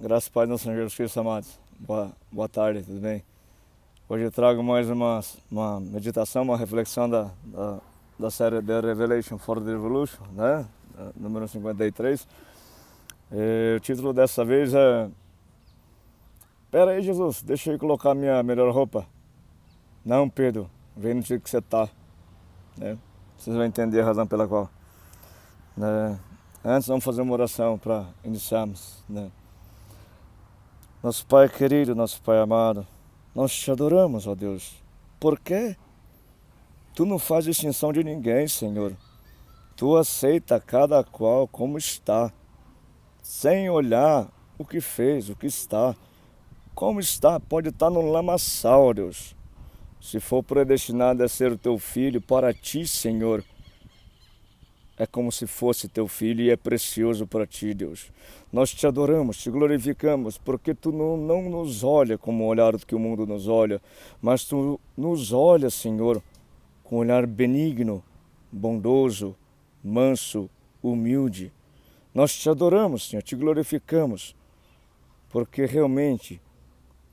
Graças a Pai do nosso Senhor Jesus Cristo, amados. Boa tarde, tudo bem? Hoje eu trago mais uma meditação, uma reflexão da série The Revelation for the Revolution, né? Número 53. O título dessa vez é: Pera aí, Jesus, deixa eu colocar minha melhor roupa. Não, Pedro, vem no jeito que você tá, né? Vocês vão entender a razão pela qual, né? Antes vamos fazer uma oração para iniciarmos, né? Nosso Pai querido, nosso Pai amado, nós te adoramos, ó Deus. Por quê? Tu não faz distinção de ninguém, Senhor. Tu aceita cada qual como está, sem olhar o que fez, o que está. Como está, pode estar no lamaçal, ó Deus. Se for predestinado a ser o teu filho, para ti, Senhor, é como se fosse teu filho e é precioso para ti, Deus. Nós te adoramos, te glorificamos, porque tu não nos olha como o olhar que o mundo nos olha, mas tu nos olha, Senhor, com um olhar benigno, bondoso, manso, humilde. Nós te adoramos, Senhor, te glorificamos, porque realmente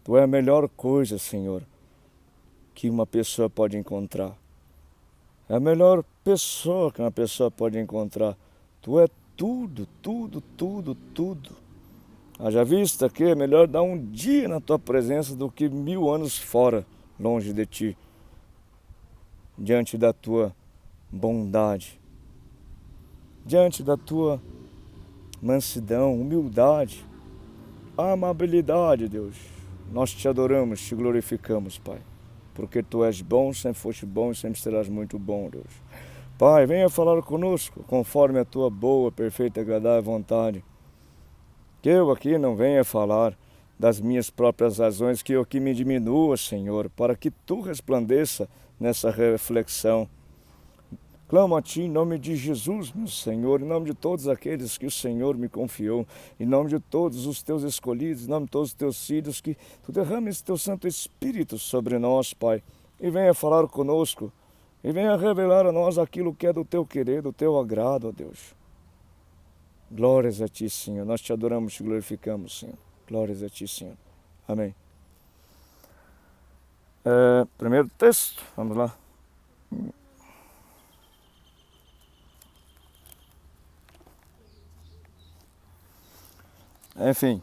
tu é a melhor coisa, Senhor, que uma pessoa pode encontrar. É a melhor pessoa que uma pessoa pode encontrar. Tu é tudo, tudo, tudo, tudo. Haja vista que é melhor dar um dia na tua presença do que 1000 anos fora, longe de ti, diante da tua bondade, diante da tua mansidão, humildade, amabilidade, Deus. Nós te adoramos, te glorificamos, Pai, porque tu és bom, sempre foste bom e sempre serás muito bom, Deus. Pai, venha falar conosco, conforme a tua boa, perfeita e agradável vontade. Que eu aqui não venha falar das minhas próprias razões, que eu aqui me diminua, Senhor, para que tu resplandeça nessa reflexão. Clamo a ti em nome de Jesus, meu Senhor, em nome de todos aqueles que o Senhor me confiou, em nome de todos os teus escolhidos, em nome de todos os teus filhos, que tu derrames teu Santo Espírito sobre nós, Pai, e venha falar conosco, e venha revelar a nós aquilo que é do teu querer, do teu agrado, ó Deus. Glórias a ti, Senhor. Nós te adoramos, te glorificamos, Senhor. Glórias a ti, Senhor. Amém. Primeiro texto, vamos lá. Enfim,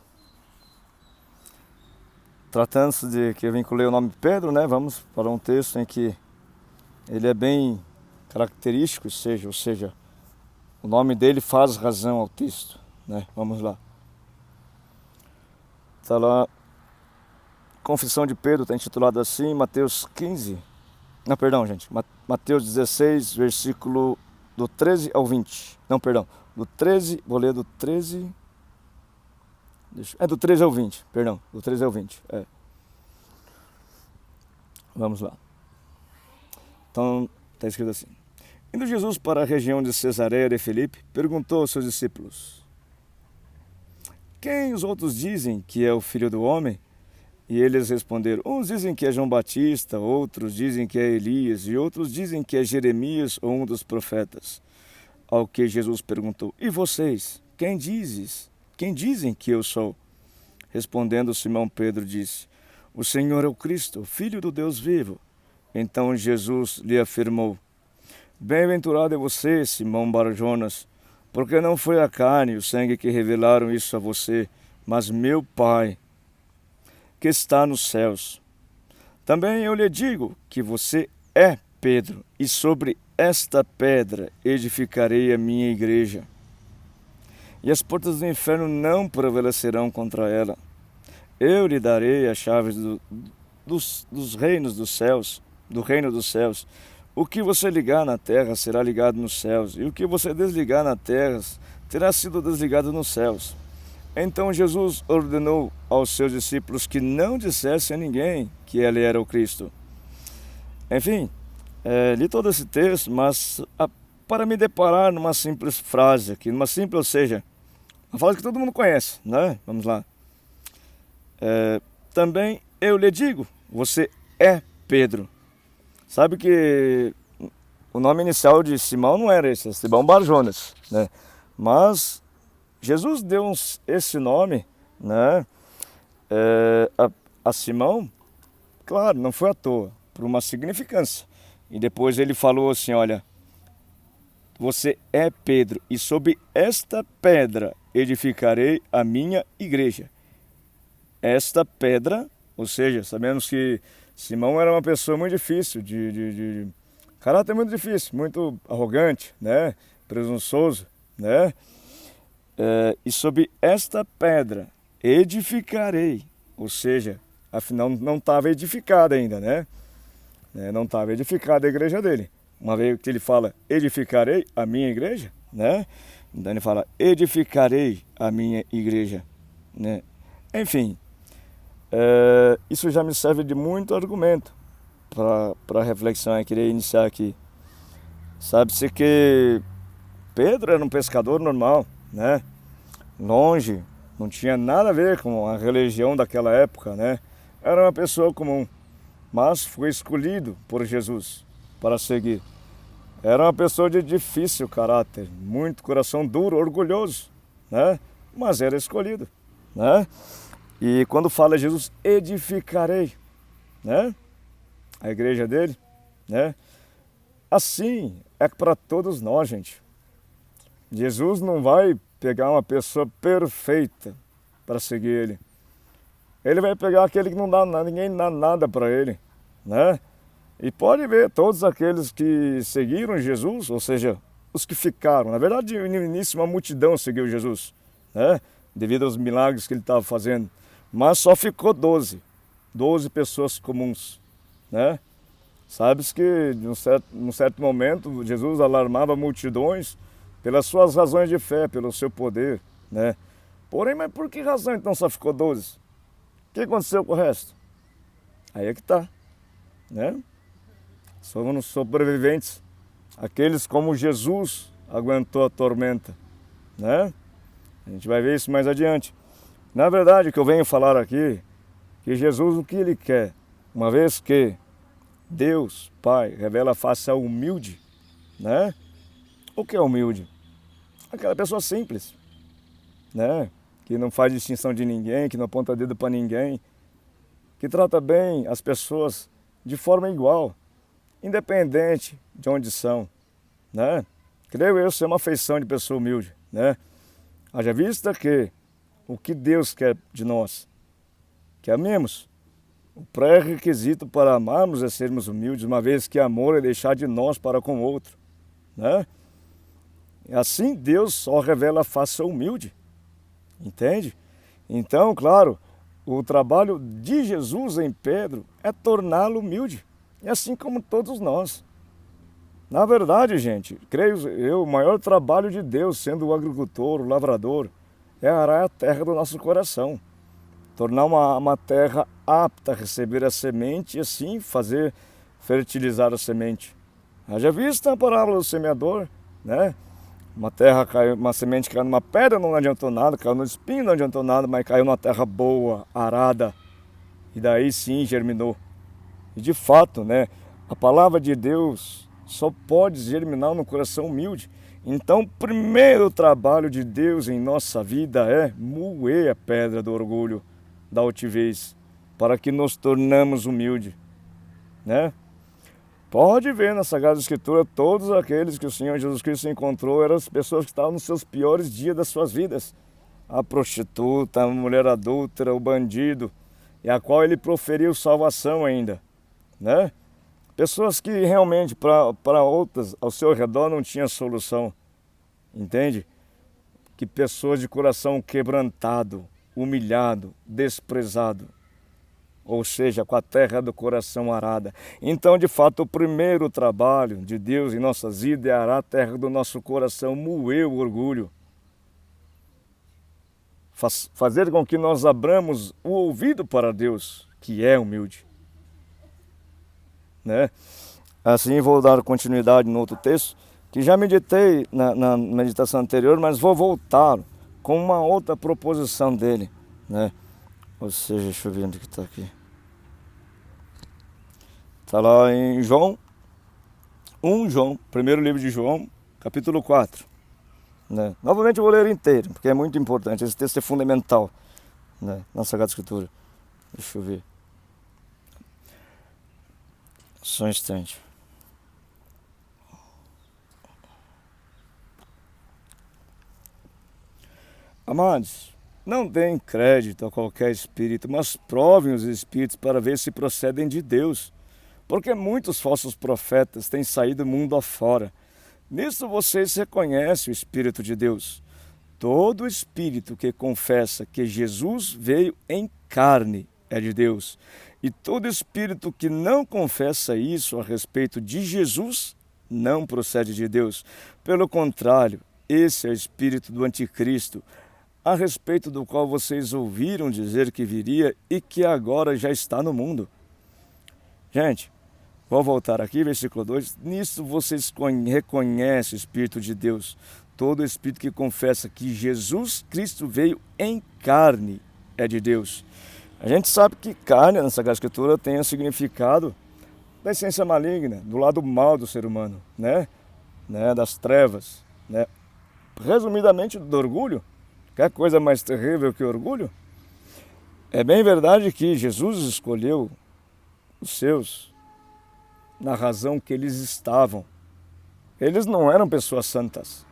tratando-se de que eu vinculei o nome de Pedro, né? Vamos para um texto em que ele é bem característico, ou seja, o nome dele faz razão ao texto, né? Vamos lá. Está lá, Confissão de Pedro, está intitulado assim, Mateus 15. Não, perdão, gente. Mateus 16, versículo do 13 ao 20. Não, perdão. Do 13, vou ler do 13. Do 13 ao 20, perdão. Do 13 ao 20. Vamos lá. Então, está escrito assim. Indo Jesus para a região de Cesareia de Filipe, perguntou aos seus discípulos: Quem os outros dizem que é o Filho do Homem? E eles responderam: Uns dizem que é João Batista, outros dizem que é Elias, e outros dizem que é Jeremias ou um dos profetas. Ao que Jesus perguntou: E vocês, quem dizem que eu sou? Respondendo, Simão Pedro disse: O Senhor é o Cristo, o Filho do Deus vivo. Então Jesus lhe afirmou: Bem-aventurado é você, Simão Bar-Jonas, porque não foi a carne e o sangue que revelaram isso a você, mas meu Pai, que está nos céus. Também eu lhe digo que você é Pedro, e sobre esta pedra edificarei a minha igreja. E as portas do inferno não prevalecerão contra ela. Eu lhe darei as chaves dos reinos dos céus, do reino dos céus. O que você ligar na terra será ligado nos céus, e o que você desligar na terra terá sido desligado nos céus. Então Jesus ordenou aos seus discípulos que não dissessem a ninguém que ele era o Cristo. Enfim, li todo esse texto, mas para me deparar numa simples frase aqui, ou seja, uma frase que todo mundo conhece, né? Vamos lá. Também eu lhe digo, você é Pedro. Sabe que o nome inicial de Simão não era esse, é Simão Bar-Jonas, né? Mas Jesus deu esse nome, né? A Simão, claro, não foi à toa, por uma significância. E depois ele falou assim, olha, você é Pedro, e sobre esta pedra edificarei a minha igreja. Esta pedra, ou seja, sabemos que Simão era uma pessoa muito difícil, de caráter muito difícil, muito arrogante, né? Presunçoso, né? E sobre esta pedra edificarei, ou seja, afinal não estava edificada ainda, né? Não estava edificada a igreja dele. Uma vez que ele fala edificarei a minha igreja, né? Então ele fala edificarei a minha igreja, né? Enfim, isso já me serve de muito argumento para a reflexão que eu queria iniciar aqui. Sabe-se que Pedro era um pescador normal, né? Longe, não tinha nada a ver com a religião daquela época, né? Era uma pessoa comum, mas foi escolhido por Jesus para seguir. Era uma pessoa de difícil caráter, muito coração duro, orgulhoso, né? Mas era escolhido, né? E quando fala Jesus, edificarei, né? A igreja dele, né? Assim é para todos nós, gente. Jesus não vai pegar uma pessoa perfeita para seguir ele. Ele vai pegar aquele que não dá nada, ninguém dá nada para ele, né? E pode ver, todos aqueles que seguiram Jesus, ou seja, os que ficaram. Na verdade, no início uma multidão seguiu Jesus, né? Devido aos milagres que ele estava fazendo. Mas só ficou 12 pessoas comuns, né? Sabe-se que, num certo momento, Jesus alarmava multidões pelas suas razões de fé, pelo seu poder, né? Porém, mas por que razão então só ficou 12? O que aconteceu com o resto? Aí é que está, né? Somos sobreviventes, aqueles como Jesus aguentou a tormenta, né? A gente vai ver isso mais adiante. Na verdade, o que eu venho falar aqui, que Jesus, o que ele quer, uma vez que Deus, Pai, revela a face ao humilde, né? O que é humilde? Aquela pessoa simples, né? Que não faz distinção de ninguém, que não aponta dedo para ninguém, que trata bem as pessoas de forma igual, independente de onde são, né? Creio eu ser uma feição de pessoa humilde, né? Haja vista que o que Deus quer de nós, que amemos. O pré-requisito para amarmos é sermos humildes, uma vez que amor é deixar de nós para com o outro, né? Assim Deus só revela a face humilde, entende? Então, claro, o trabalho de Jesus em Pedro é torná-lo humilde, e assim como todos nós. Na verdade, gente, creio eu, o maior trabalho de Deus, sendo o agricultor, o lavrador, é arar a terra do nosso coração, tornar uma terra apta a receber a semente e assim fazer fertilizar a semente. Haja vista a parábola do semeador, né? Uma semente caiu numa pedra, não adiantou nada, caiu no espinho, não adiantou nada, mas caiu numa terra boa, arada, e daí sim germinou. E de fato, né, a palavra de Deus só pode germinar no coração humilde. Então, o primeiro trabalho de Deus em nossa vida é moer a pedra do orgulho, da altivez, para que nos tornamos humildes, né? Pode ver na Sagrada Escritura, todos aqueles que o Senhor Jesus Cristo encontrou eram as pessoas que estavam nos seus piores dias das suas vidas. A prostituta, a mulher adúltera, o bandido, e a qual ele proferiu salvação ainda, né? Pessoas que realmente para outras ao seu redor não tinha solução, entende? Que pessoas de coração quebrantado, humilhado, desprezado, ou seja, com a terra do coração arada. Então, de fato, o primeiro trabalho de Deus em nossas vidas é arar a terra do nosso coração, moer o orgulho, fazer com que nós abramos o ouvido para Deus, que é humilde, né? Assim vou dar continuidade no outro texto, que já meditei na meditação anterior, mas vou voltar com uma outra proposição dele, né? Ou seja, deixa eu ver onde que está aqui. Está lá em João, primeiro livro de João, capítulo 4. Né? Novamente eu vou ler inteiro, porque é muito importante, esse texto é fundamental. né? Na Sagrada Escritura. Deixa eu ver. Só um instante. Amados, não deem crédito a qualquer espírito, mas provem os espíritos para ver se procedem de Deus. Porque muitos falsos profetas têm saído mundo afora. Nisso vocês reconhecem o Espírito de Deus. Todo espírito que confessa que Jesus veio em carne é de Deus. E todo espírito que não confessa isso a respeito de Jesus não procede de Deus. Pelo contrário, esse é o espírito do anticristo, a respeito do qual vocês ouviram dizer que viria e que agora já está no mundo. Gente, vou voltar aqui, versículo 2. Nisso vocês reconhecem o Espírito de Deus. Todo espírito que confessa que Jesus Cristo veio em carne é de Deus. A gente sabe que carne, na Sagrada Escritura, tem o significado da essência maligna, do lado mal do ser humano, né? Das trevas, né? Resumidamente, do orgulho. Quer coisa mais terrível que orgulho? É bem verdade que Jesus escolheu os seus na razão que eles estavam. Eles não eram pessoas santas.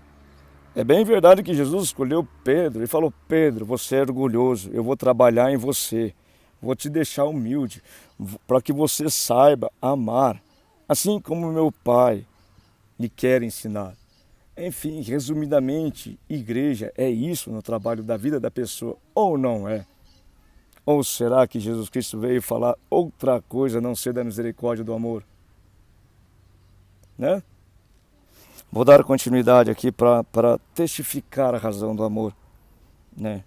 É bem verdade que Jesus escolheu Pedro e falou: Pedro, você é orgulhoso, eu vou trabalhar em você, vou te deixar humilde, para que você saiba amar, assim como meu Pai lhe quer ensinar. Enfim, resumidamente, igreja é isso no trabalho da vida da pessoa, ou não é? Ou será que Jesus Cristo veio falar outra coisa a não ser da misericórdia e do amor? Né? Vou dar continuidade aqui para testificar a razão do amor, né?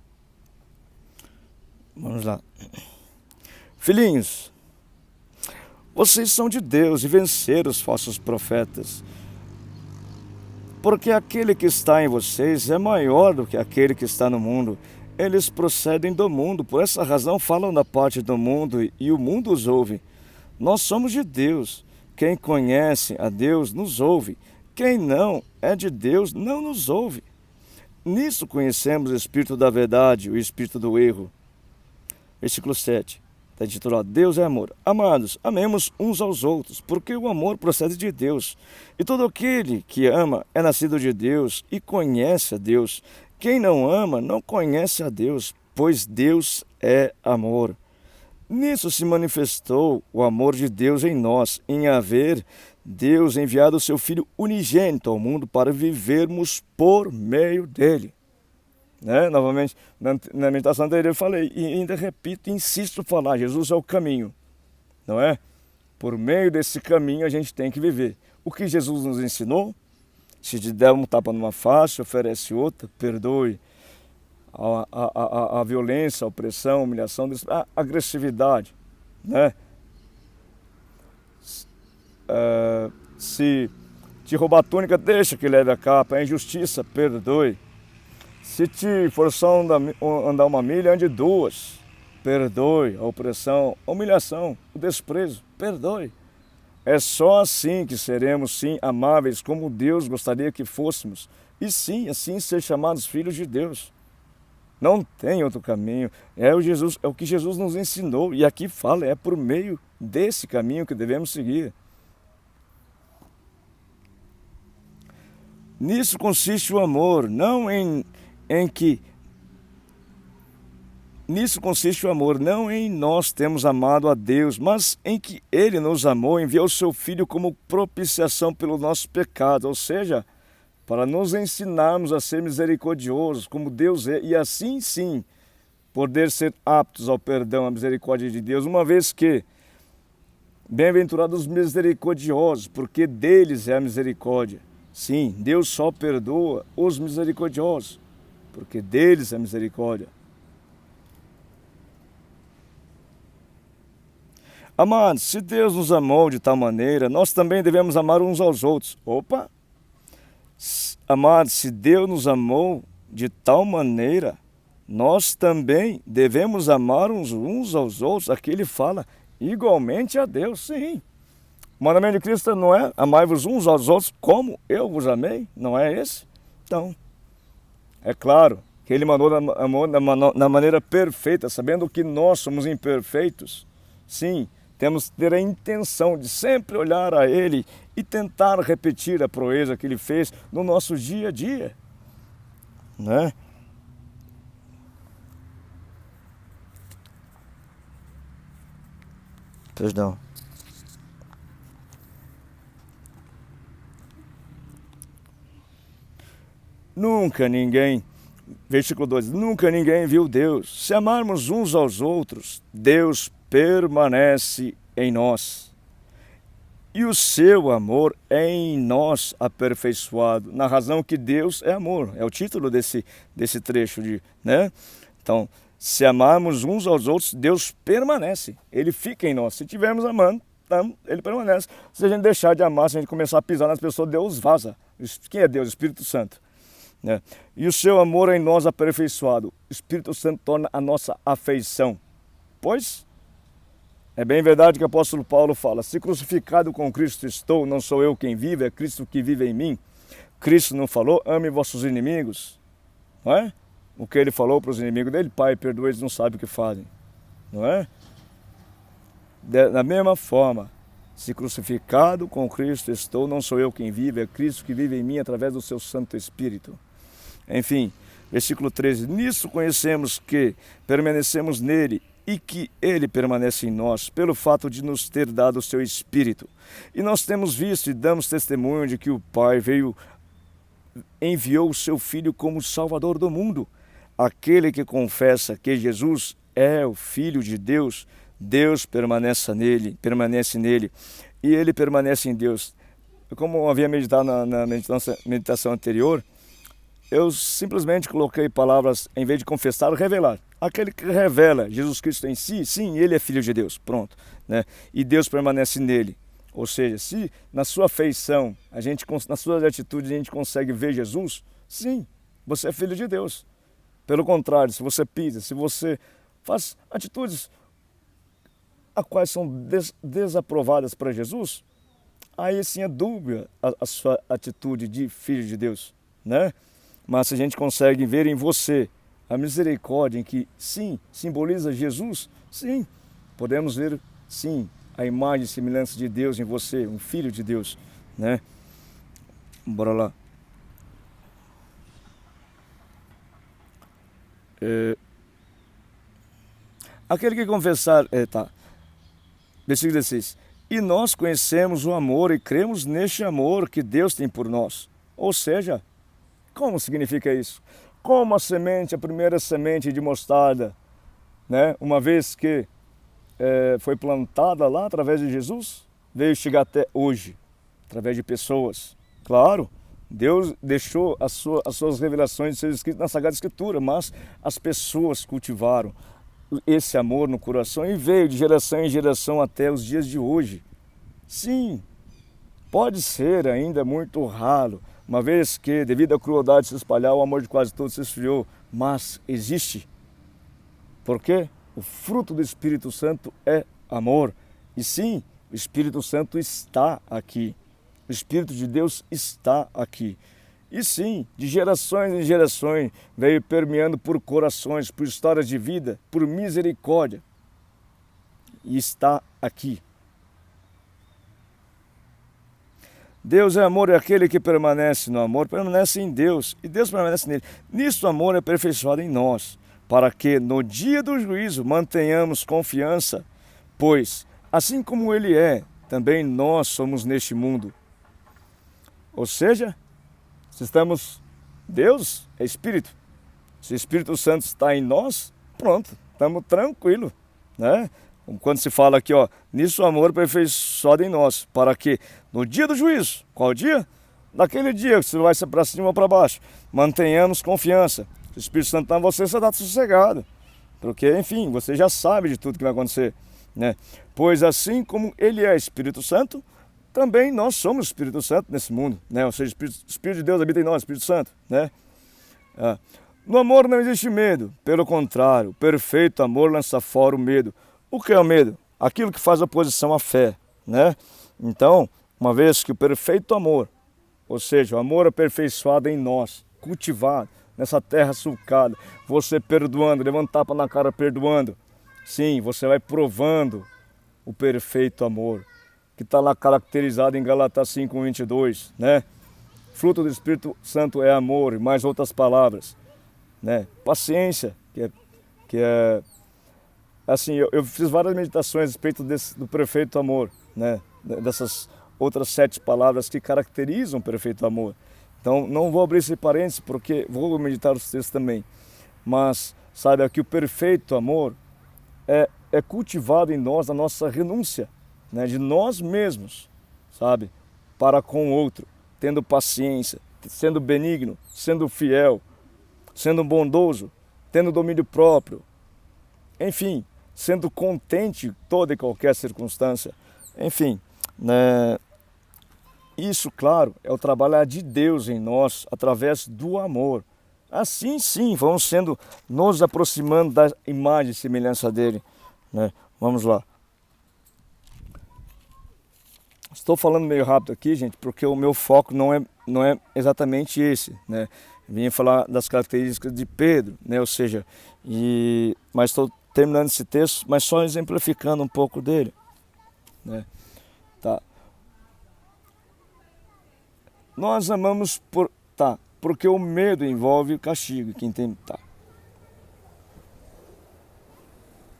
Vamos lá. Filhinhos, vocês são de Deus e venceram os falsos profetas. Porque aquele que está em vocês é maior do que aquele que está no mundo. Eles procedem do mundo, por essa razão falam da parte do mundo e o mundo os ouve. Nós somos de Deus. Quem conhece a Deus nos ouve. Quem não é de Deus não nos ouve. Nisso conhecemos o Espírito da verdade, o Espírito do erro. Versículo 7. Está intitulado Deus é amor. Amados, amemos uns aos outros, porque o amor procede de Deus. E todo aquele que ama é nascido de Deus e conhece a Deus. Quem não ama não conhece a Deus, pois Deus é amor. Nisso se manifestou o amor de Deus em nós, em haver Deus enviado o seu Filho unigênito ao mundo para vivermos por meio dele. Né? Novamente, na meditação anterior eu falei, e ainda repito, insisto em falar, Jesus é o caminho, não é? Por meio desse caminho a gente tem que viver. O que Jesus nos ensinou? Se te der um tapa numa face, oferece outra, perdoe. A violência, a opressão, a humilhação, a agressividade, né? Se te roubar a túnica, deixa que leve a capa. A injustiça, perdoe. Se te forçar a andar uma milha, ande 2. Perdoe a opressão, a humilhação, o desprezo, perdoe. É só assim que seremos, sim, amáveis, como Deus gostaria que fôssemos. E sim, assim ser chamados filhos de Deus. Não tem outro caminho. É o que Jesus nos ensinou. E aqui fala, é por meio desse caminho que devemos seguir. Nisso consiste o amor, Nisso consiste o amor, não em nós termos amado a Deus, mas em que Ele nos amou e enviou o Seu Filho como propiciação pelo nosso pecado, ou seja, para nos ensinarmos a ser misericordiosos, como Deus é, e assim sim, poder ser aptos ao perdão, à misericórdia de Deus, uma vez que, bem-aventurados os misericordiosos, porque deles é a misericórdia. Sim, Deus só perdoa os misericordiosos, porque deles é a misericórdia. Amados, se Deus nos amou de tal maneira, nós também devemos amar uns aos outros. Opa! Amados, se Deus nos amou de tal maneira, nós também devemos amar uns aos outros. Aqui ele fala igualmente a Deus, sim. O mandamento de Cristo não é amai-vos uns aos outros como eu vos amei? Não é esse? Então, é claro, que Ele amou da maneira perfeita, sabendo que nós somos imperfeitos. Sim, temos que ter a intenção de sempre olhar a Ele e tentar repetir a proeza que Ele fez no nosso dia a dia, né? Perdão. Nunca ninguém, versículo 2, nunca ninguém viu Deus. Se amarmos uns aos outros, Deus permanece em nós. E o seu amor é em nós aperfeiçoado, na razão que Deus é amor. É o título desse trecho, né? Então, se amarmos uns aos outros, Deus permanece. Ele fica em nós. Se estivermos amando, então, Ele permanece. Se a gente deixar de amar, se a gente começar a pisar nas pessoas, Deus vaza. Quem é Deus? O Espírito Santo. Né? E o seu amor é em nós aperfeiçoado. O Espírito Santo torna a nossa afeição. Pois é bem verdade que o apóstolo Paulo fala: se crucificado com Cristo estou, não sou eu quem vive, é Cristo que vive em mim. Cristo não falou, ame vossos inimigos? Não é? O que ele falou para os inimigos dele: Pai, perdoa, eles não sabem o que fazem. Não é? Da mesma forma, se crucificado com Cristo estou, não sou eu quem vive, é Cristo que vive em mim através do seu Santo Espírito. Enfim, versículo 13, nisso conhecemos que permanecemos nele e que ele permanece em nós, pelo fato de nos ter dado o seu Espírito. E nós temos visto e damos testemunho de que o Pai enviou o seu Filho como Salvador do mundo. Aquele que confessa que Jesus é o Filho de Deus, Deus permanece nele e ele permanece em Deus. Como eu havia meditado na meditação anterior, eu simplesmente coloquei palavras, em vez de confessar, revelar. Aquele que revela Jesus Cristo em si, sim, ele é Filho de Deus, pronto, né? E Deus permanece nele. Ou seja, se na sua feição, nas suas atitudes a gente consegue ver Jesus, sim, você é Filho de Deus. Pelo contrário, se você pisa, se você faz atitudes a quais são desaprovadas para Jesus, aí sim é dúbia a sua atitude de Filho de Deus, né? Mas se a gente consegue ver em você a misericórdia em que, sim, simboliza Jesus, sim, podemos ver, sim, a imagem e semelhança de Deus em você, um Filho de Deus, né? Bora lá. Aquele que confessar, versículo 16, e nós conhecemos o amor e cremos neste amor que Deus tem por nós. Ou seja, como significa isso? Como a primeira semente de mostarda, né, uma vez que foi plantada lá através de Jesus, veio chegar até hoje, através de pessoas. Claro, Deus deixou as suas revelações de ser escritas na Sagrada Escritura, mas as pessoas cultivaram esse amor no coração e veio de geração em geração até os dias de hoje. Sim, pode ser ainda muito raro, uma vez que, devido à crueldade se espalhar, o amor de quase todos se esfriou, mas existe. Por quê? O fruto do Espírito Santo é amor. E sim, o Espírito Santo está aqui. O Espírito de Deus está aqui. E sim, de gerações em gerações, veio permeando por corações, por histórias de vida, por misericórdia. E está aqui. Deus é amor e aquele que permanece no amor permanece em Deus e Deus permanece nele. Nisto o amor é aperfeiçoado em nós, para que no dia do juízo mantenhamos confiança, pois assim como ele é, também nós somos neste mundo. Ou seja, se estamos, Deus é Espírito, se o Espírito Santo está em nós, pronto, estamos tranquilos, né? Quando se fala aqui, nisso o amor aperfeiçoado em nós, para que no dia do juízo, qual dia? Naquele dia que você vai para cima ou para baixo, mantenhamos confiança. Se o Espírito Santo está em você, você está sossegado, porque, enfim, você já sabe de tudo que vai acontecer, né? Pois assim como ele é Espírito Santo, também nós somos Espírito Santo nesse mundo, né? Ou seja, o Espírito de Deus habita em nós, Espírito Santo, né? No amor não existe medo, pelo contrário, o perfeito amor lança fora o medo. O que é o medo? Aquilo que faz oposição à fé, né? Então, uma vez que o perfeito amor, ou seja, o amor aperfeiçoado em nós, cultivado, nessa terra sulcada, você perdoando, levando tapa na cara perdoando. Sim, você vai provando o perfeito amor, que está lá caracterizado em Gálatas 5:22, né? Fruto do Espírito Santo é amor, e mais outras palavras, né? Paciência, que é assim, eu fiz várias meditações a respeito do perfeito amor, né? Dessas outras 7 palavras que caracterizam o perfeito amor. Então, não vou abrir esse parênteses, porque vou meditar os textos também. Mas, saiba que o perfeito amor é cultivado em nós a nossa renúncia, né? De nós mesmos, sabe? Para com o outro, tendo paciência, sendo benigno, sendo fiel, sendo bondoso, tendo domínio próprio. Enfim, sendo contente em toda e qualquer circunstância. Enfim, né? Isso, claro, é o trabalhar de Deus em nós através do amor. Assim sim, vamos nos aproximando da imagem e semelhança dele, né? Vamos lá. Estou falando meio rápido aqui, gente, porque o meu foco não é exatamente esse, né? Vim falar das características de Pedro, né? Ou seja, mas estou terminando esse texto, mas só exemplificando um pouco dele, né? Tá. Nós amamos porque o medo envolve o castigo, quem tem, tá.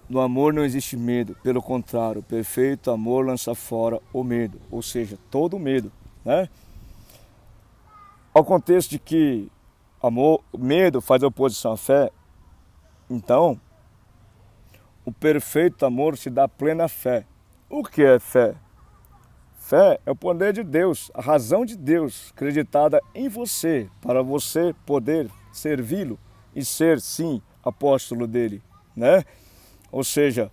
No amor não existe medo, pelo contrário, o perfeito amor lança fora o medo, ou seja, todo medo, né? Ao contexto de que medo faz oposição à fé, então, o perfeito amor se dá plena fé. O que é fé? Fé é o poder de Deus, a razão de Deus acreditada em você, para você poder servi-lo e ser, sim, apóstolo dele, né? Ou seja,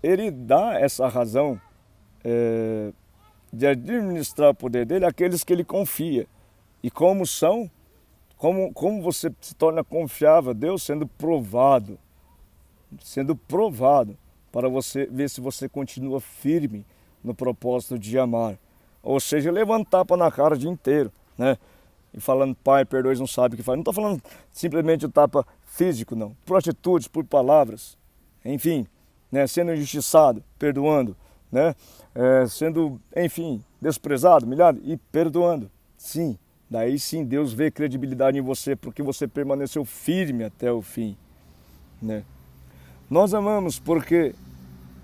ele dá essa razão de administrar o poder dele àqueles que ele confia. E como você se torna confiável a Deus? Sendo provado, para você ver se você continua firme no propósito de amar. Ou seja, levantar para na cara o dia inteiro, né? E falando, Pai, perdoe, não sabe o que faz. Não estou falando simplesmente o tapa físico, não. Por atitudes, por palavras, enfim, né? Sendo injustiçado, perdoando, né? Sendo, enfim, desprezado, humilhado e perdoando. Sim, daí sim Deus vê credibilidade em você, porque você permaneceu firme até o fim, né? Nós amamos porque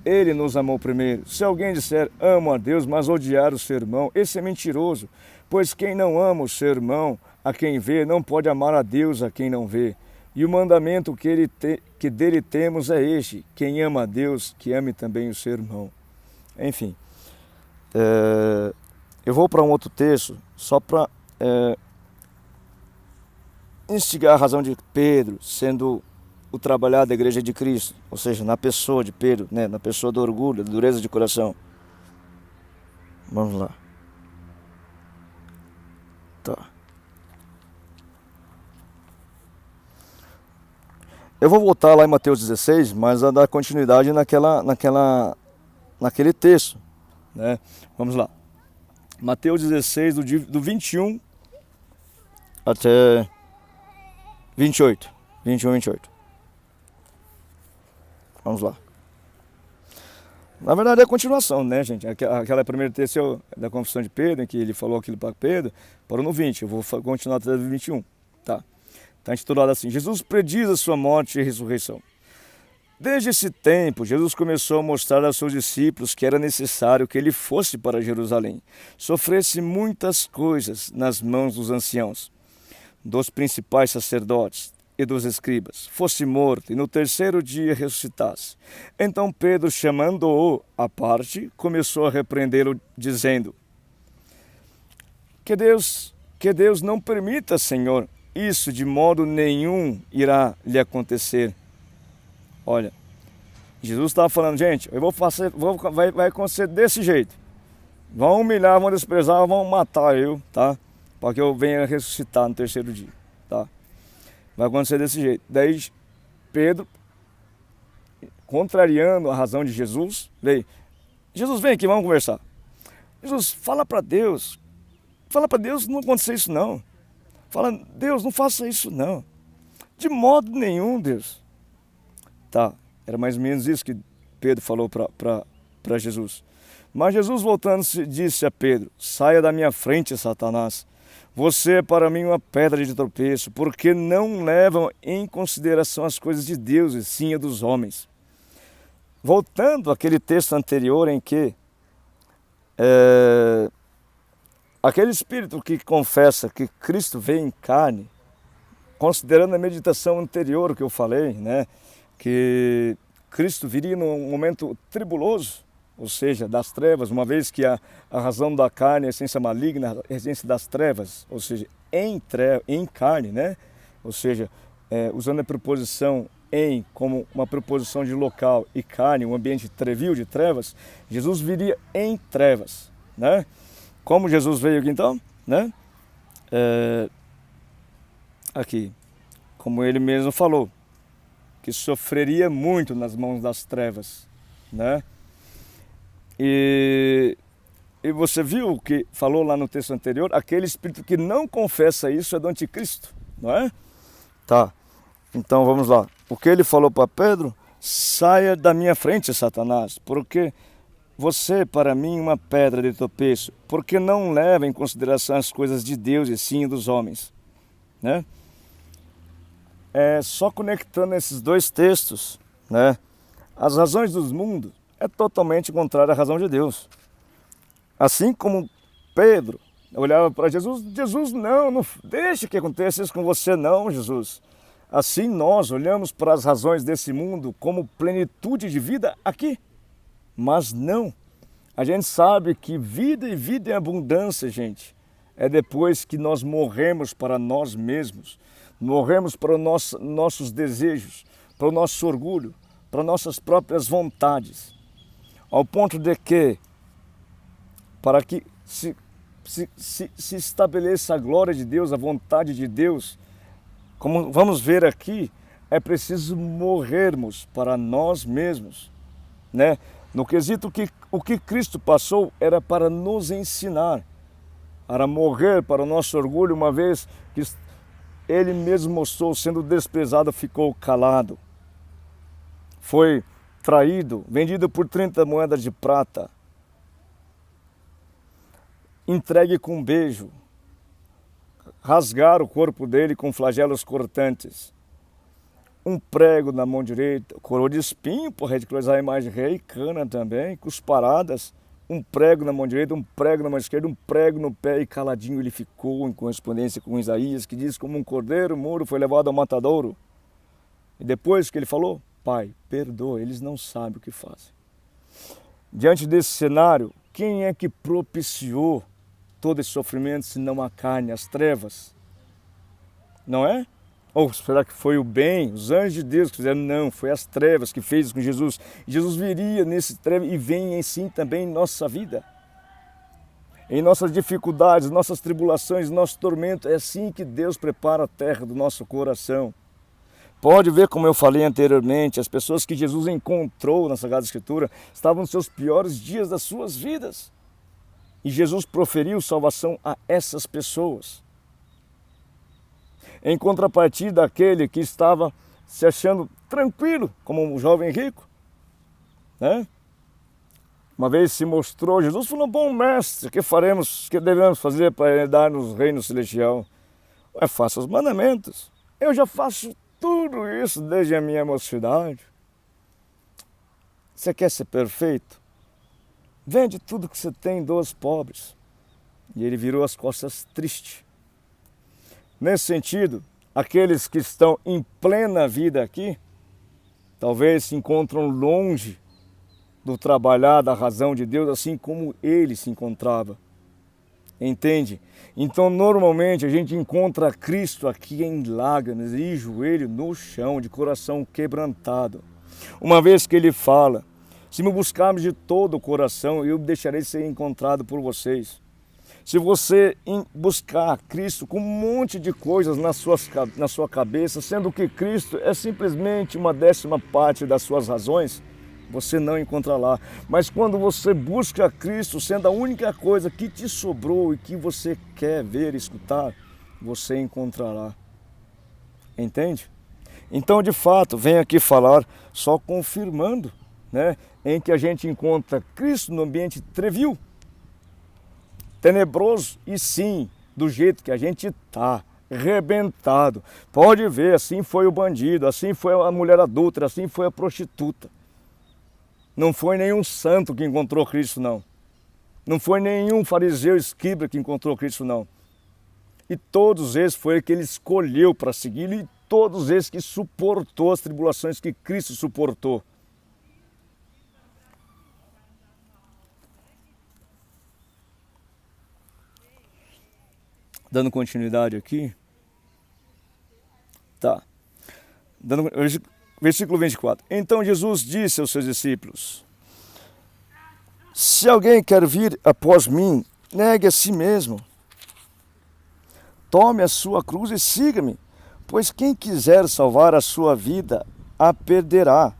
Ele nos amou primeiro. Se alguém disser, amo a Deus, mas odiar o seu irmão, esse é mentiroso. Pois quem não ama o seu irmão, a quem vê, não pode amar a Deus a quem não vê. E o mandamento que dele temos é este: quem ama a Deus, que ame também o seu irmão. Enfim, eu vou para um outro texto, só para instigar a razão de Pedro, sendo o trabalhar da igreja de Cristo, ou seja, na pessoa de Pedro, né? Na pessoa do orgulho, da dureza de coração. Vamos lá. Tá. Eu vou voltar lá em Mateus 16, mas a dar continuidade naquele texto, né? Vamos lá. Mateus 16, do 21 até 28. 21, 28. Vamos lá. Na verdade é a continuação, né, gente? Aquela primeira texto da confissão de Pedro, em que ele falou aquilo para Pedro, parou no 20. Eu vou continuar até o 21. Tá. Está intitulado assim: Jesus prediz a sua morte e ressurreição. Desde esse tempo, Jesus começou a mostrar aos seus discípulos que era necessário que ele fosse para Jerusalém, sofresse muitas coisas nas mãos dos anciãos, dos principais sacerdotes e dos escribas, fosse morto e no terceiro dia ressuscitasse. Então Pedro, chamando-o à parte, começou a repreendê-lo, dizendo: que Deus não permita, Senhor, isso de modo nenhum irá lhe acontecer. Olha, Jesus estava falando, gente, vai acontecer desse jeito. Vão humilhar, vão desprezar, vão matar eu, tá? Para que eu venha ressuscitar no terceiro dia, tá? Vai acontecer desse jeito. Daí Pedro, contrariando a razão de Jesus, veio: Jesus, vem aqui, vamos conversar. Jesus, fala para Deus não acontecer isso não. Fala, Deus, não faça isso não. De modo nenhum, Deus. Tá, era mais ou menos isso que Pedro falou para Jesus. Mas Jesus voltando disse a Pedro, saia da minha frente, Satanás. Você é para mim uma pedra de tropeço, porque não levam em consideração as coisas de Deus e sim a dos homens. Voltando àquele texto anterior em que aquele espírito que confessa que Cristo veio em carne, considerando a meditação anterior que eu falei, né, que Cristo viria num momento tribuloso, ou seja, das trevas, uma vez que a razão da carne é a essência maligna, a essência das trevas, ou seja, em carne, né? Ou seja, usando a preposição em como uma preposição de local e carne, um ambiente trevil de trevas, Jesus viria em trevas, né? Como Jesus veio aqui então, né? Aqui, como ele mesmo falou, que sofreria muito nas mãos das trevas, né? E você viu o que falou lá no texto anterior? Aquele espírito que não confessa isso é do anticristo, não é? Tá, então vamos lá. O que ele falou para Pedro? Saia da minha frente, Satanás, porque você para mim uma pedra de tropeço, porque não leva em consideração as coisas de Deus e sim dos homens, né? Só conectando esses dois textos, né? As razões dos mundos é totalmente contrária à razão de Deus. Assim como Pedro olhava para Jesus, Jesus não deixe que aconteça isso com você não, Jesus. Assim nós olhamos para as razões desse mundo como plenitude de vida aqui, mas não. A gente sabe que vida e vida em abundância, gente, é depois que nós morremos para nós mesmos, morremos para os nossos desejos, para o nosso orgulho, para nossas próprias vontades. Ao ponto de que, para que se estabeleça a glória de Deus, a vontade de Deus, como vamos ver aqui, é preciso morrermos para nós mesmos, né? No quesito que o que Cristo passou era para nos ensinar, para morrer para o nosso orgulho, uma vez que Ele mesmo mostrou, sendo desprezado, ficou calado. Foi traído, vendido por 30 moedas de prata, entregue com um beijo, rasgar o corpo dele com flagelos cortantes, um prego na mão direita, coroa de espinho, por ridicularizar a imagem de rei, cana também, cusparadas, um prego na mão direita, um prego na mão esquerda, um prego no pé, e caladinho ele ficou, em correspondência com Isaías, que diz: como um cordeiro mudo foi levado ao matadouro. E depois que ele falou: Pai, perdoa, eles não sabem o que fazem. Diante desse cenário, quem é que propiciou todo esse sofrimento, se não a carne, as trevas? Não é? Ou será que foi o bem, os anjos de Deus que fizeram? Não, foi as trevas que fez com Jesus. E Jesus viria nesse treva e vem em si também em nossa vida. Em nossas dificuldades, nossas tribulações, nosso tormento, é assim que Deus prepara a terra do nosso coração. Pode ver, como eu falei anteriormente, as pessoas que Jesus encontrou na Sagrada Escritura estavam nos seus piores dias das suas vidas. E Jesus proferiu salvação a essas pessoas. Em contrapartida, aquele que estava se achando tranquilo, como um jovem rico, né? Uma vez se mostrou, Jesus falou: bom mestre, que faremos, que devemos fazer para herdar-nos o reino celestial? Faça os mandamentos. Eu já faço tudo isso desde a minha mocidade. Você quer ser perfeito? Vende tudo que você tem, doa aos pobres. E ele virou as costas triste. Nesse sentido, aqueles que estão em plena vida aqui, talvez se encontram longe do trabalhar da razão de Deus, assim como ele se encontrava. Entende? Então, normalmente, a gente encontra Cristo aqui em lágrimas e joelho no chão, de coração quebrantado. Uma vez que ele fala: se me buscarmos de todo o coração, eu deixarei ser encontrado por vocês. Se você buscar Cristo com um monte de coisas na sua cabeça, sendo que Cristo é simplesmente uma 10ª parte das suas razões, você não encontra lá. Mas quando você busca Cristo, sendo a única coisa que te sobrou e que você quer ver e escutar, você encontrará. Entende? Então, de fato, venho aqui falar só confirmando, né, em que a gente encontra Cristo no ambiente trevil, tenebroso, e sim, do jeito que a gente está, rebentado. Pode ver, assim foi o bandido, assim foi a mulher adúltera, assim foi a prostituta. Não foi nenhum santo que encontrou Cristo, não. Não foi nenhum fariseu escriba que encontrou Cristo, não. E todos esses foi que ele escolheu para segui-lo, e todos esses que suportou as tribulações que Cristo suportou. Dando continuidade aqui. Tá. Versículo 24. Então Jesus disse aos seus discípulos: se alguém quer vir após mim, negue a si mesmo. Tome a sua cruz e siga-me, pois quem quiser salvar a sua vida, a perderá.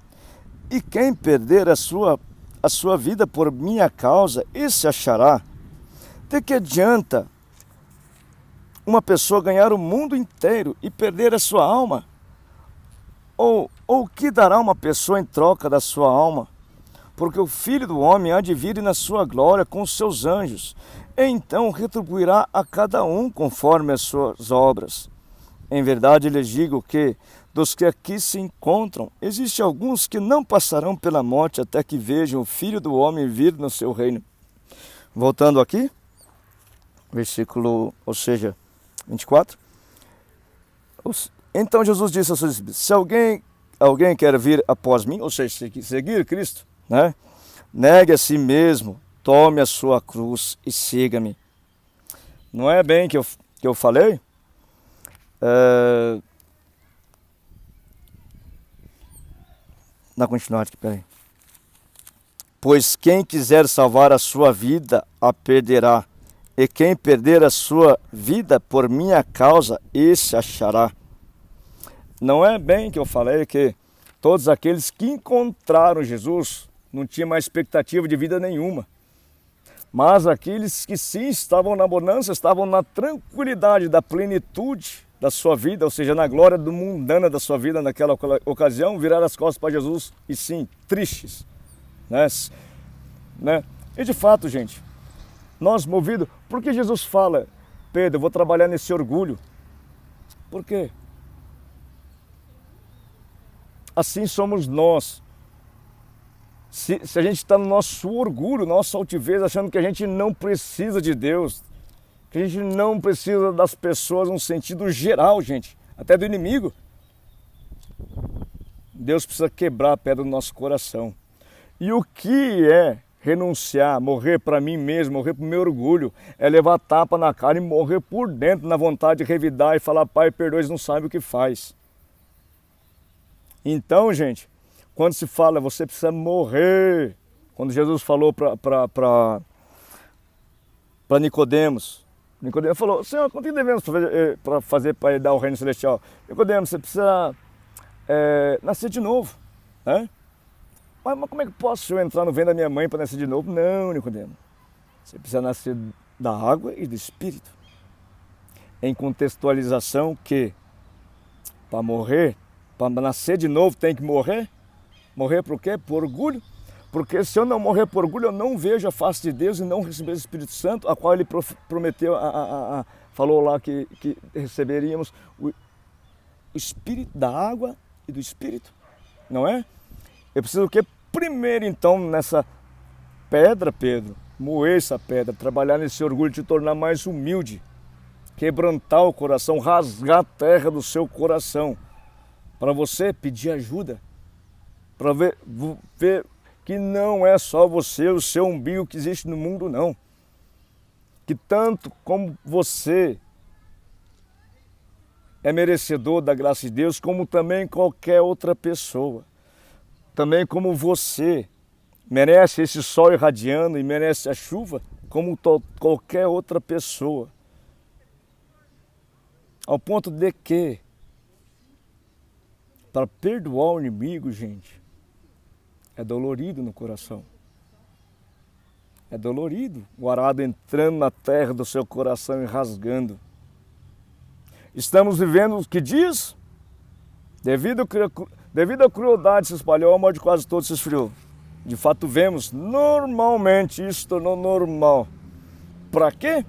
E quem perder a sua vida por minha causa, esse achará. De que adianta uma pessoa ganhar o mundo inteiro e perder a sua alma? Ou o que dará uma pessoa em troca da sua alma? Porque o Filho do Homem há de vir na sua glória com os seus anjos, e então retribuirá a cada um conforme as suas obras. Em verdade lhes digo que, dos que aqui se encontram, existem alguns que não passarão pela morte até que vejam o Filho do Homem vir no seu reino. Voltando aqui, versículo, 24. Então Jesus disse aos seus discípulos: se alguém quer vir após mim, ou seja, seguir Cristo, né? Negue a si mesmo, tome a sua cruz e siga-me. Não é bem que eu falei? Na continuidade aqui, peraí. Pois quem quiser salvar a sua vida, a perderá. E quem perder a sua vida por minha causa, esse achará. Não é bem que eu falei que todos aqueles que encontraram Jesus não tinham mais expectativa de vida nenhuma. Mas aqueles que sim estavam na bonança, estavam na tranquilidade da plenitude da sua vida, ou seja, na glória do mundana da sua vida naquela ocasião, viraram as costas para Jesus e sim, tristes. Né? E de fato, gente, nós movidos, por que Jesus fala, Pedro, eu vou trabalhar nesse orgulho? Por quê? Assim somos nós. Se a gente está no nosso orgulho, nossa altivez, achando que a gente não precisa de Deus, que a gente não precisa das pessoas no sentido geral, gente, até do inimigo, Deus precisa quebrar a pedra do nosso coração. E o que é renunciar, morrer para mim mesmo, morrer para o meu orgulho, é levar tapa na cara e morrer por dentro, na vontade de revidar e falar, Pai, perdoa, eles não sabem o que faz. Então, gente, quando se fala, você precisa morrer, quando Jesus falou para Nicodemos falou, Senhor, quanto que devemos fazer para herdar o reino celestial? Nicodemos, você precisa nascer de novo, né? Mas como é que posso eu entrar no ventre da minha mãe para nascer de novo? Não, Nicodemo, você precisa nascer da água e do Espírito. Em contextualização que, para morrer, para nascer de novo tem que morrer. Morrer por quê? Por orgulho. Porque se eu não morrer por orgulho, eu não vejo a face de Deus e não receber o Espírito Santo, a qual Ele prometeu, falou lá que receberíamos o Espírito da água e do Espírito, não é? Eu preciso o quê? Primeiro, então, nessa pedra, Pedro, moer essa pedra, trabalhar nesse orgulho, te tornar mais humilde, quebrantar o coração, rasgar a terra do seu coração, para você pedir ajuda, para ver que não é só você, o seu umbigo que existe no mundo, não. Que tanto como você é merecedor da graça de Deus, como também qualquer outra pessoa. Também como você merece esse sol irradiando e merece a chuva, como qualquer outra pessoa. Ao ponto de que, para perdoar o inimigo, gente, é dolorido no coração. É dolorido o arado entrando na terra do seu coração e rasgando. Estamos vivendo que dias? Devido à crueldade se espalhou, a morte de quase todos se esfriou. De fato, vemos normalmente isso se tornou normal. Para quê?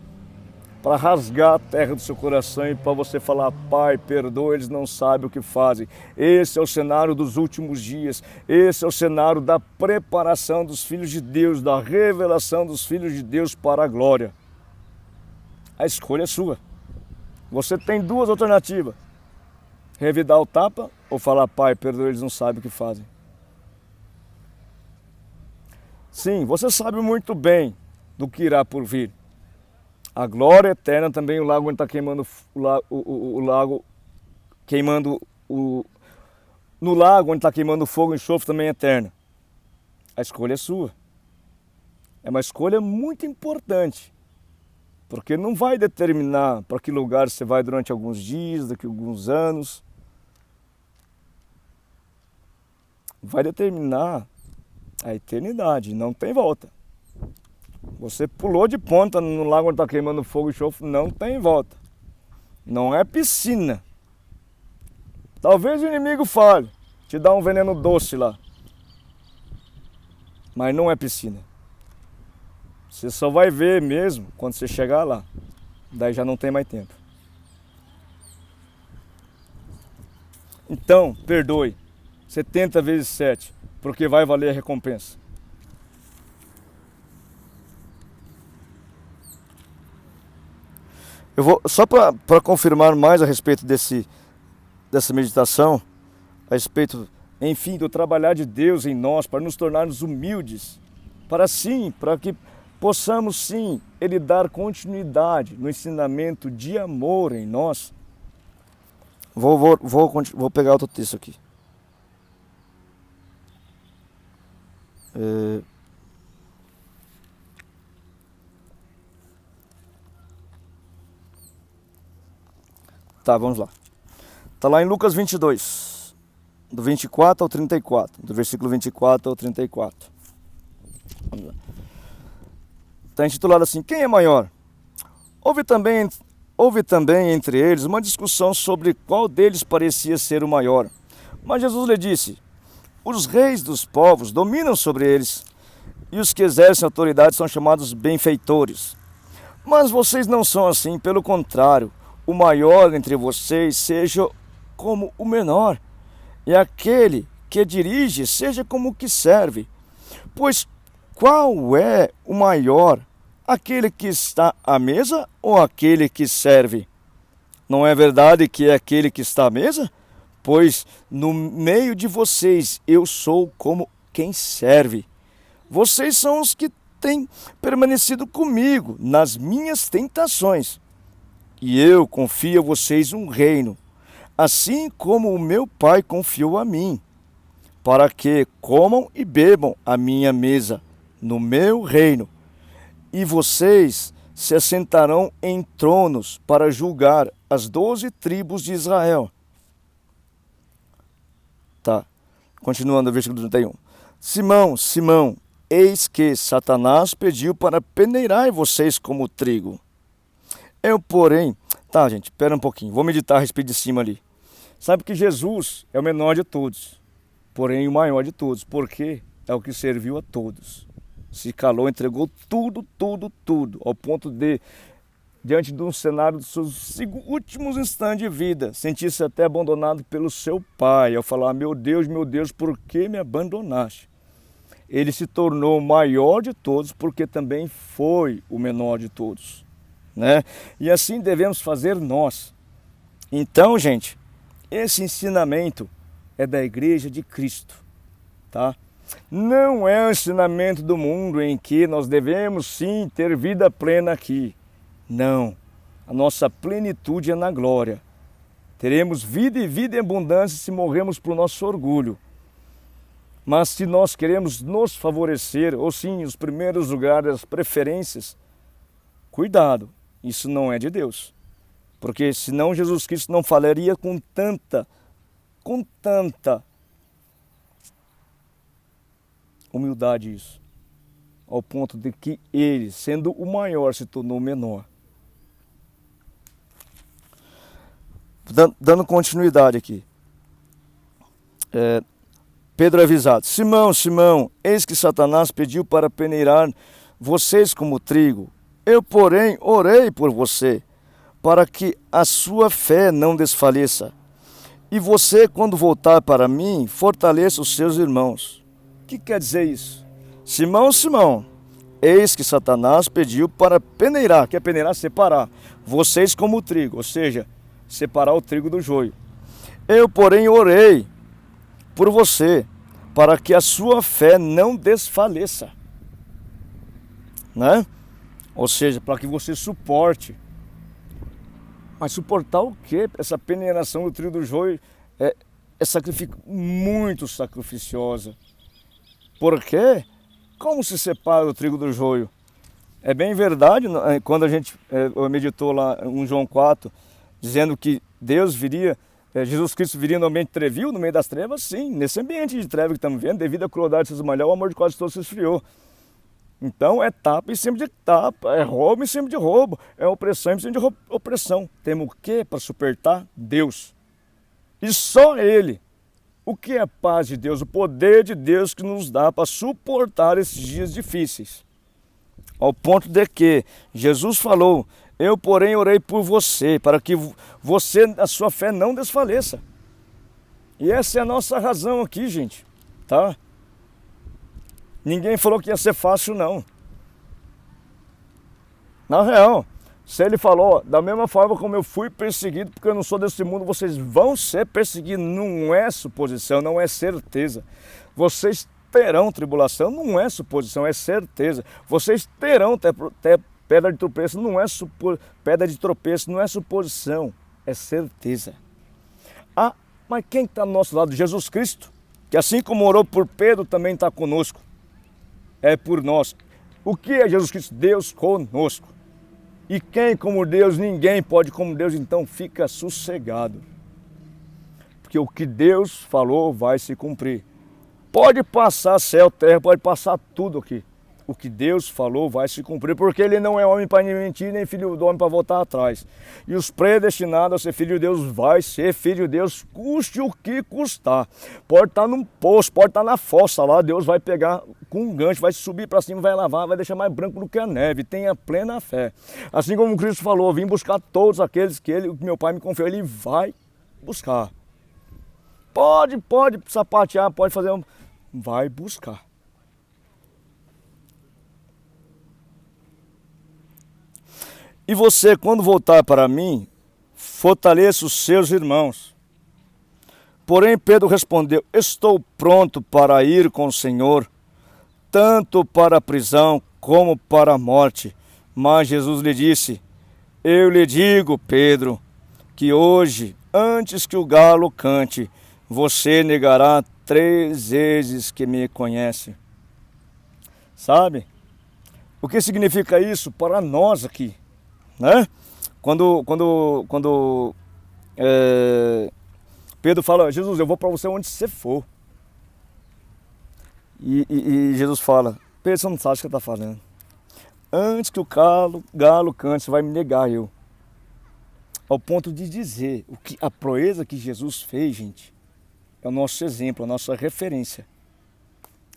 Para rasgar a terra do seu coração e para você falar: Pai, perdoa, eles não sabem o que fazem. Esse é o cenário dos últimos dias. Esse é o cenário da preparação dos filhos de Deus, da revelação dos filhos de Deus para a glória. A escolha é sua. Você tem duas alternativas: revidar o tapa ou falar: Pai, perdoa, eles não sabem o que fazem. Sim, você sabe muito bem do que irá por vir. A glória eterna também, o lago onde está queimando o lago, queimando no lago onde está queimando fogo e enxofre também é eterna. A escolha é sua. É uma escolha muito importante, porque não vai determinar para que lugar você vai durante alguns dias, daqui a alguns anos. Vai determinar a eternidade, não tem volta. Você pulou de ponta no lago onde está queimando fogo e enxofre, não tem volta. Não é piscina. Talvez o inimigo fale, te dá um veneno doce lá. Mas não é piscina. Você só vai ver mesmo quando você chegar lá. Daí já não tem mais tempo. Então, perdoe 70 vezes 7, porque vai valer a recompensa. Eu vou, só para confirmar mais a respeito dessa meditação, a respeito, enfim, do trabalhar de Deus em nós, para nos tornarmos humildes, para que possamos sim, Ele dar continuidade no ensinamento de amor em nós. Vou pegar outro texto aqui. Tá, vamos lá. Está lá em Lucas 22, do 24 ao 34, do versículo 24 ao 34. Vamos lá. Está intitulado assim: Quem é maior? Houve também entre eles uma discussão sobre qual deles parecia ser o maior. Mas Jesus lhe disse: Os reis dos povos dominam sobre eles, e os que exercem autoridade são chamados benfeitores. Mas vocês não são assim, pelo contrário, o maior entre vocês seja como o menor, e aquele que dirige seja como o que serve. Pois qual é o maior, aquele que está à mesa ou aquele que serve? Não é verdade que é aquele que está à mesa? Pois no meio de vocês eu sou como quem serve. Vocês são os que têm permanecido comigo nas minhas tentações. E eu confio a vocês um reino, assim como o meu Pai confiou a mim, para que comam e bebam à minha mesa, no meu reino. E vocês se assentarão em tronos para julgar as 12 tribos de Israel. Tá, continuando o versículo 31. Simão, Simão, eis que Satanás pediu para peneirar vocês como trigo. Eu, porém... Tá, gente, espera um pouquinho. Vou meditar a respeito de cima ali. Sabe que Jesus é o menor de todos, porém o maior de todos, porque é o que serviu a todos. Se calou, entregou tudo, ao ponto de, diante de um cenário dos seus últimos instantes de vida, sentir-se até abandonado pelo seu pai, ao falar: meu Deus, por que me abandonaste? Ele se tornou o maior de todos, porque também foi o menor de todos, né? E assim devemos fazer nós. Então, gente, esse ensinamento é da Igreja de Cristo, tá? Não é o ensinamento do mundo em que nós devemos sim ter vida plena aqui. Não, a nossa plenitude é na glória. Teremos vida e vida em abundância se morrermos por nosso orgulho. Mas se nós queremos nos favorecer, ou sim, os primeiros lugares, as preferências, cuidado, isso não é de Deus. Porque senão Jesus Cristo não falaria com tanta humildade isso, ao ponto de que ele, sendo o maior, se tornou o menor. Dando continuidade aqui. Pedro é avisado: Simão, Simão, eis que Satanás pediu para peneirar vocês como trigo. Eu, porém, orei por você, para que a sua fé não desfaleça. E você, quando voltar para mim, fortaleça os seus irmãos. O que quer dizer isso? Simão, Simão, eis que Satanás pediu para peneirar. Quer peneirar? Separar. Vocês como trigo, ou seja, separar o trigo do joio. Eu, porém, orei por você, para que a sua fé não desfaleça. Né? Ou seja, para que você suporte. Mas suportar o quê? Essa peneiração do trigo do joio é muito sacrificiosa. Por quê? Como se separa o trigo do joio? É bem verdade, quando a gente meditou lá em João 4, dizendo que Deus viria, Jesus Cristo viria no ambiente trevio, no meio das trevas, sim, nesse ambiente de treva que estamos vendo, devido à crueldade de seus malhar, o amor de quase todos se esfriou. Então é tapa em cima de tapa, é roubo em cima de roubo, é opressão em cima de opressão. Temos o que para suportar? Deus. E só Ele. O que é a paz de Deus? O poder de Deus que nos dá para suportar esses dias difíceis. Ao ponto de que Jesus falou: eu, porém, orei por você, para que a sua fé não desfaleça. E essa é a nossa razão aqui, gente, tá? Ninguém falou que ia ser fácil, não. Na real, se ele falou, da mesma forma como eu fui perseguido, porque eu não sou desse mundo, vocês vão ser perseguidos. Não é suposição, não é certeza. Vocês terão tribulação, não é suposição, é certeza. Vocês terão pedra de tropeço, pedra de tropeço, não é suposição, é certeza. Ah, mas quem está do nosso lado? Jesus Cristo, que assim como orou por Pedro, também está conosco. É por nós. O que é Jesus Cristo? Deus conosco. E quem como Deus? Ninguém pode como Deus, então fica sossegado. Porque o que Deus falou vai se cumprir. Pode passar céu, terra, pode passar tudo aqui. O que Deus falou vai se cumprir, porque Ele não é homem para mentir, nem filho do homem para voltar atrás. E os predestinados a ser filho de Deus vai ser filho de Deus, custe o que custar. Pode estar num poço, pode estar na fossa lá, Deus vai pegar com um gancho, vai subir para cima, vai lavar, vai deixar mais branco do que a neve. Tenha plena fé. Assim como Cristo falou: vim buscar todos aqueles que meu Pai me confiou. Ele vai buscar. Pode sapatear, pode fazer vai buscar. E você, quando voltar para mim, fortaleça os seus irmãos. Porém, Pedro respondeu: estou pronto para ir com o Senhor, tanto para a prisão como para a morte. Mas Jesus lhe disse: eu lhe digo, Pedro, que hoje, antes que o galo cante, você negará 3 vezes que me conhece. Sabe? O que significa isso para nós aqui? Né? Quando Pedro fala: Jesus, eu vou para você onde você for. E Jesus fala: Pedro, você não sabe o que você está falando. Antes que o galo cante, você vai me negar eu. Ao ponto de dizer a proeza que Jesus fez, gente, é o nosso exemplo, a nossa referência.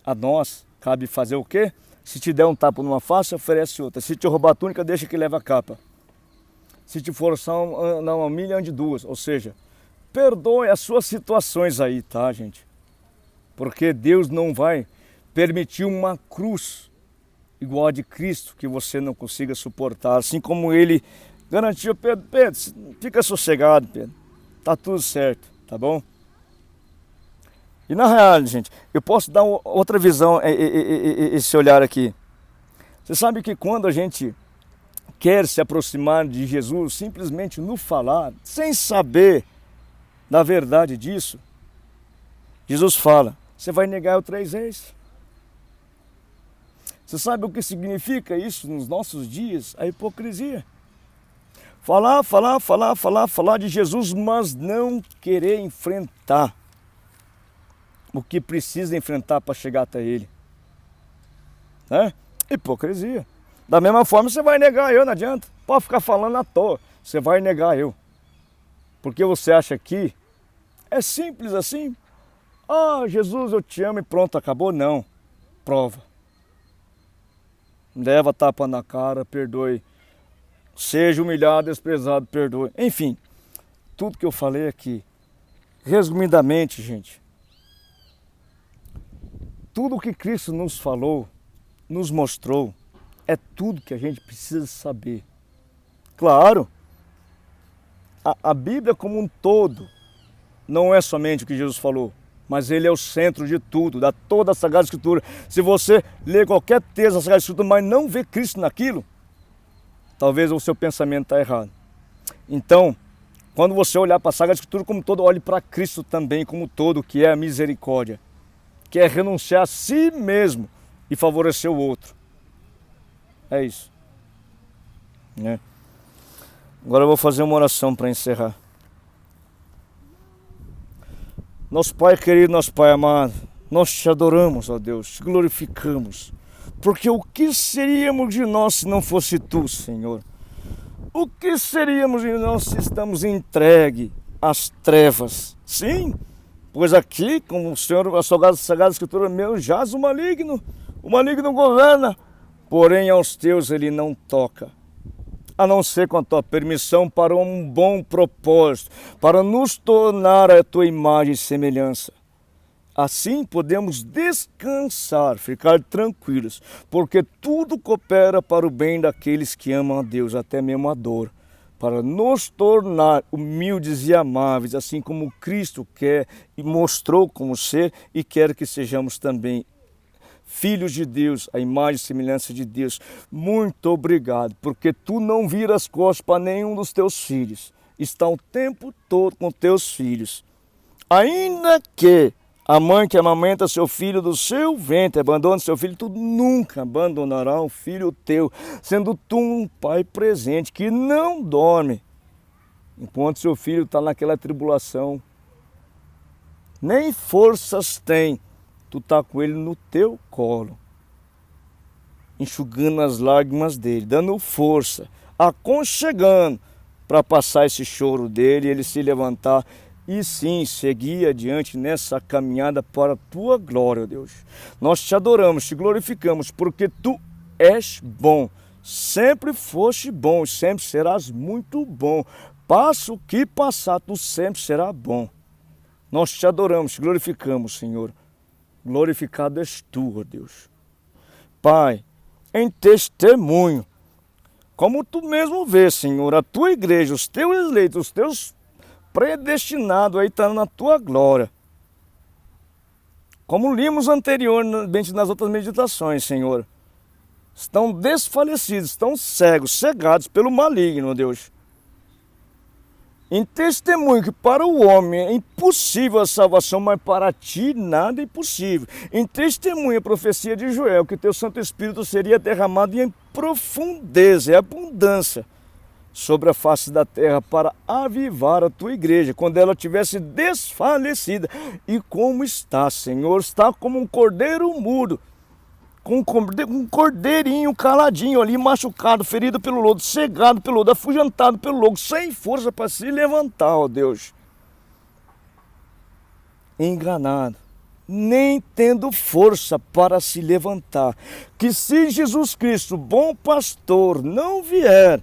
A nós cabe fazer o quê? Se te der um tapa numa face, oferece outra. Se te roubar a túnica, deixa que leva a capa. Se te forçar andar 1 milha, ande 2. Ou seja, perdoe as suas situações aí, tá, gente? Porque Deus não vai permitir uma cruz igual a de Cristo que você não consiga suportar. Assim como Ele garantiu: Pedro, fica sossegado, Pedro. Tá tudo certo, tá bom? E na realidade, gente, eu posso dar outra visão, esse olhar aqui. Você sabe que quando a gente quer se aproximar de Jesus, simplesmente no falar, sem saber da verdade disso, Jesus fala: você vai negar eu 3 vezes. Você sabe o que significa isso nos nossos dias? A hipocrisia. Falar de Jesus, mas não querer enfrentar o que precisa enfrentar para chegar até Ele. Né? Hipocrisia. Da mesma forma, você vai negar eu, não adianta. Pode ficar falando à toa, você vai negar eu. Porque você acha que é simples assim? Ah, Jesus, eu te amo e pronto, acabou? Não. Prova. Leva tapa na cara, perdoe. Seja humilhado, desprezado, perdoe. Enfim, tudo que eu falei aqui, resumidamente, gente, tudo que Cristo nos falou, nos mostrou, é tudo que a gente precisa saber. Claro, a Bíblia como um todo não é somente o que Jesus falou, mas ele é o centro de tudo, da toda a Sagrada Escritura. Se você ler qualquer texto da Sagrada Escritura, mas não vê Cristo naquilo, talvez o seu pensamento está errado. Então, quando você olhar para a Sagrada Escritura como um todo, olhe para Cristo também como um todo, que é a misericórdia, que é renunciar a si mesmo e favorecer o outro. É isso. Né? Agora eu vou fazer uma oração para encerrar. Nosso Pai querido, nosso Pai amado, nós te adoramos, ó Deus, te glorificamos. Porque o que seríamos de nós se não fosse Tu, Senhor? O que seríamos de nós se estamos entregues às trevas? Sim, pois aqui, como o Senhor, a Sagrada Escritura, meu, jaz o maligno governa, porém aos teus ele não toca. A não ser com a tua permissão para um bom propósito, para nos tornar a tua imagem e semelhança. Assim podemos descansar, ficar tranquilos, porque tudo coopera para o bem daqueles que amam a Deus, até mesmo a dor, para nos tornar humildes e amáveis, assim como Cristo quer e mostrou como ser e quer que sejamos também filhos de Deus, a imagem e semelhança de Deus. Muito obrigado, porque tu não viras as costas para nenhum dos teus filhos. Está o tempo todo com teus filhos. Ainda que a mãe que amamenta seu filho do seu ventre abandone seu filho, tu nunca abandonará um filho teu, sendo tu um pai presente que não dorme, enquanto seu filho está naquela tribulação. Nem forças tem. Tu está com ele no teu colo, enxugando as lágrimas dele, dando força, aconchegando para passar esse choro dele, ele se levantar e sim seguir adiante nessa caminhada para a tua glória, Deus. Nós te adoramos, te glorificamos, porque tu és bom, sempre foste bom e sempre serás muito bom. Passa o que passar, tu sempre será bom. Nós te adoramos, te glorificamos, Senhor. Glorificado és tu, ó Deus. Pai, em testemunho, como tu mesmo vês, Senhor, a tua igreja, os teus eleitos, os teus predestinados aí estão na tua glória. Como limos anteriormente nas outras meditações, Senhor, estão desfalecidos, estão cegos, cegados pelo maligno, ó Deus. Em testemunho que para o homem é impossível a salvação, mas para ti nada é impossível. Em testemunho a profecia de Joel, que teu Santo Espírito seria derramado em profundeza e abundância sobre a face da terra para avivar a tua igreja, quando ela tivesse desfalecida. E como está, Senhor? Está como um cordeiro mudo, com um cordeirinho caladinho ali, machucado, ferido pelo lodo, cegado pelo lodo, afugentado pelo lodo, sem força para se levantar, ó Deus. Enganado, nem tendo força para se levantar. Que se Jesus Cristo, bom pastor, não vier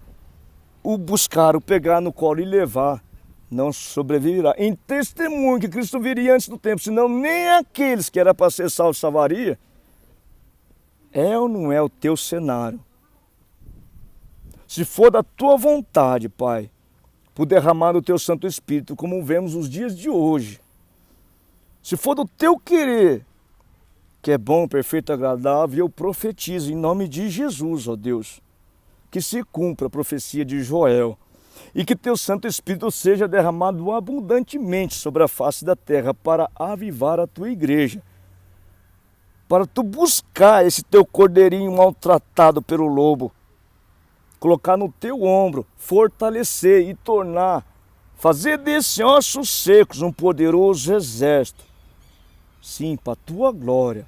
o buscar, o pegar no colo e levar, não sobreviverá. Em testemunho que Cristo viria antes do tempo, senão nem aqueles que era para ser salvo salvaria. É ou não é o teu cenário? Se for da tua vontade, Pai, por derramar o teu Santo Espírito, como vemos nos dias de hoje, se for do teu querer, que é bom, perfeito, agradável, eu profetizo em nome de Jesus, ó Deus, que se cumpra a profecia de Joel e que teu Santo Espírito seja derramado abundantemente sobre a face da terra para avivar a tua igreja, para tu buscar esse teu cordeirinho maltratado pelo lobo, colocar no teu ombro, fortalecer e tornar, fazer desses ossos secos um poderoso exército. Sim, para a tua glória.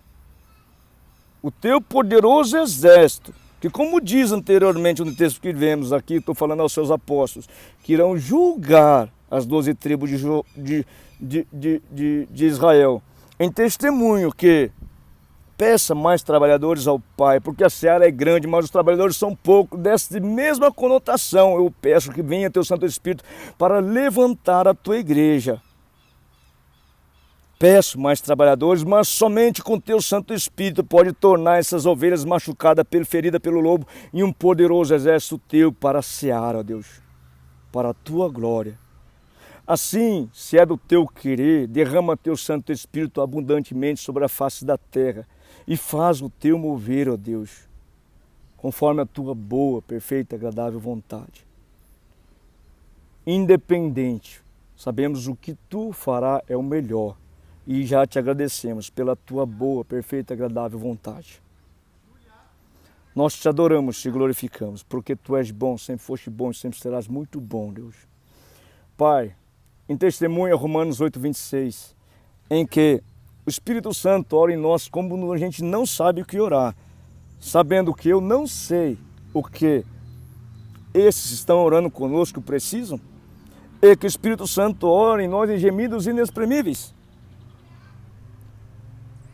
O teu poderoso exército, que como diz anteriormente no texto que vemos aqui, estou falando aos seus apóstolos, que irão julgar as 12 tribos de Israel, em testemunho que peça mais trabalhadores ao Pai, porque a seara é grande, mas os trabalhadores são poucos. Dessa mesma conotação, eu peço que venha teu Santo Espírito para levantar a tua igreja. Peço mais trabalhadores, mas somente com teu Santo Espírito pode tornar essas ovelhas machucadas, feridas pelo lobo, em um poderoso exército teu para a seara, ó Deus, para a tua glória. Assim, se é do teu querer, derrama teu Santo Espírito abundantemente sobre a face da terra e faz o teu mover, ó Deus, conforme a tua boa, perfeita, agradável vontade. Independente, sabemos o que tu fará é o melhor e já te agradecemos pela tua boa, perfeita, agradável vontade. Nós te adoramos, te glorificamos, porque tu és bom, sempre foste bom e sempre serás muito bom, Deus. Pai, em testemunha Romanos 8:26, em que o Espírito Santo ora em nós como a gente não sabe o que orar, sabendo que eu não sei o que esses estão orando conosco precisam, e que o Espírito Santo ora em nós em gemidos inexprimíveis.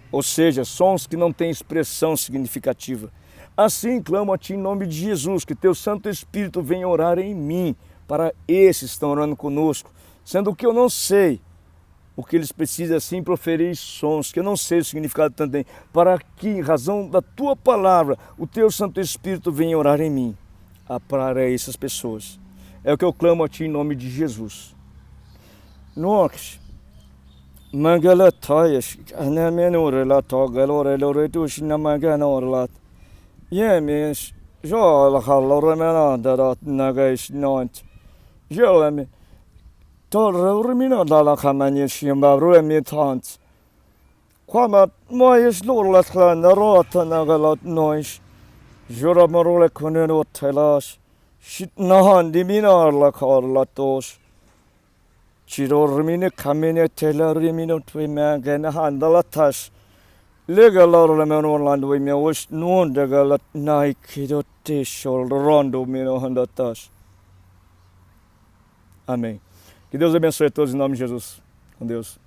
Ou seja, sons que não têm expressão significativa. Assim clamo a ti em nome de Jesus, que teu Santo Espírito venha orar em mim, para esses que estão orando conosco, sendo que eu não sei o que eles precisam assim proferir sons, que eu não sei o significado também, para que, em razão da tua palavra, o teu Santo Espírito venha orar em mim, para essas pessoas. É o que eu clamo a ti em nome de Jesus. Nós Mangalatayas, Anamenorela, Togaloreloritush, Namaganorat. Yemis, Joel Haloremanadarat Nagaish Nont. Joem, Torremino dalla Camanishim Baruemitant. Quamat Moyes Lurlatlan, Rota Nagalat Nois. Joramarole Coneno Telash. Shitnahan Diminar la Carlatos. Chirormine Camine Telarimino Twimagana Handalatas. Legalorlemenorland with me was known the galat Nike or Rondo Mino Handatas. Amém. Que Deus abençoe a todos em nome de Jesus. Com Deus.